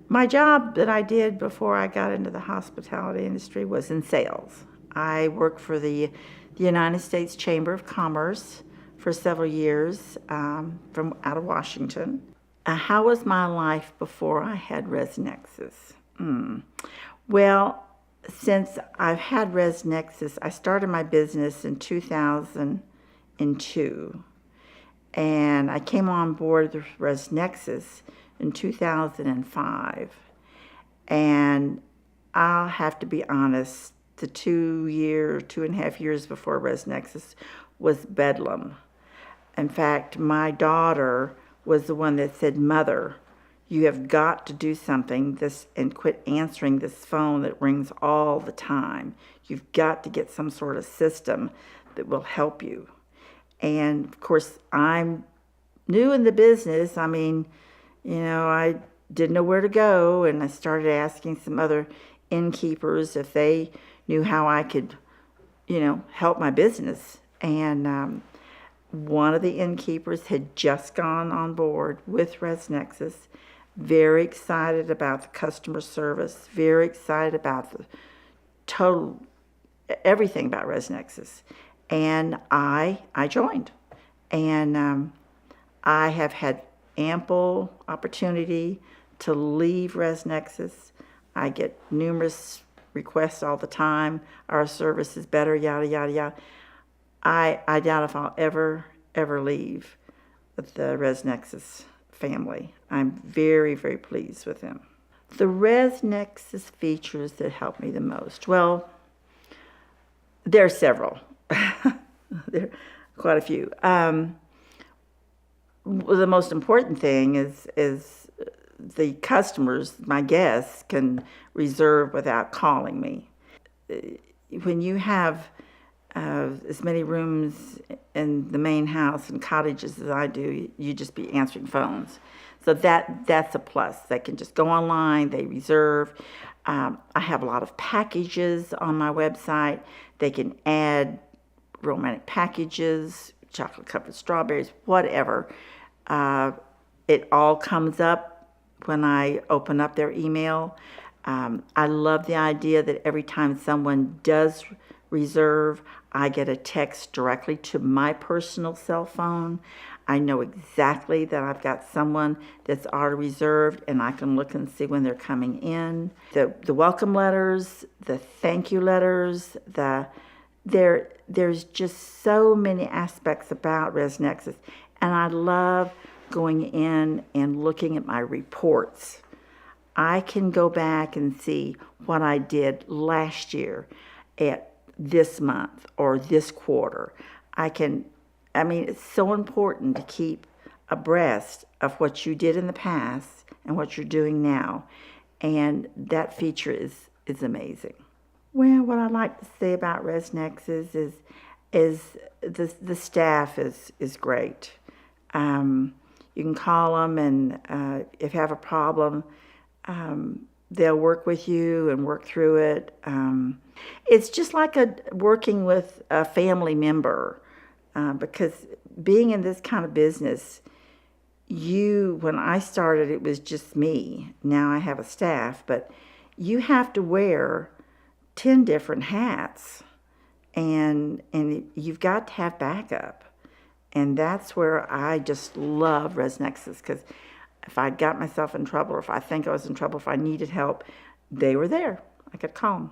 My job that I did before I got into the hospitality industry was in sales. I worked for the United States Chamber of Commerce for several years from out of Washington. How was my life before I had ResNexus? Well, since I've had ResNexus, I started my business in 2002, and I came on board with ResNexus in 2005. And I'll have to be honest, the 2.5 years before ResNexus was bedlam. In fact, my daughter was the one that said, "Mother, you have got to do something this and quit answering this phone that rings all the time. You've got to get some sort of system that will help you." And of course, I'm new in the business. I mean, I didn't know where to go, and I started asking some other innkeepers if they knew how I could, help my business. And one of the innkeepers had just gone on board with ResNexus, very excited about the customer service, very excited about the total everything about ResNexus. And I joined. And I have had ample opportunity to leave ResNexus. I get numerous requests all the time. Our service is better, yada, yada, yada. I doubt if I'll ever leave the ResNexus family. I'm very, very pleased with them. The ResNexus features that help me the most. Well, there are several. There are quite a few. The most important thing is the customers, my guests, can reserve without calling me. When you have as many rooms in the main house and cottages as I do, you just be answering phones. So that's a plus. They can just go online, they reserve. I have a lot of packages on my website. They can add romantic packages, chocolate covered strawberries, whatever. It all comes up when I open up their email. I love the idea that every time someone does reserve, I get a text directly to my personal cell phone. I know exactly that I've got someone that's already reserved, and I can look and see when they're coming in. The welcome letters, the thank you letters, there's just so many aspects about ResNexus, and I love going in and looking at my reports. I can go back and see what I did last year at this month or this quarter. It's so important to keep abreast of what you did in the past and what you're doing now. And that feature is amazing. Well, what I like to say about ResNexus is the staff is great. You can call them, and if you have a problem, they'll work with you and work through it. It's just like working with a family member, because being in this kind of business, when I started, it was just me. Now I have a staff, but you have to wear 10 different hats, and you've got to have backup. And that's where I just love ResNexus, because if I got myself in trouble, or if I think I was in trouble, if I needed help, they were there. I could call them.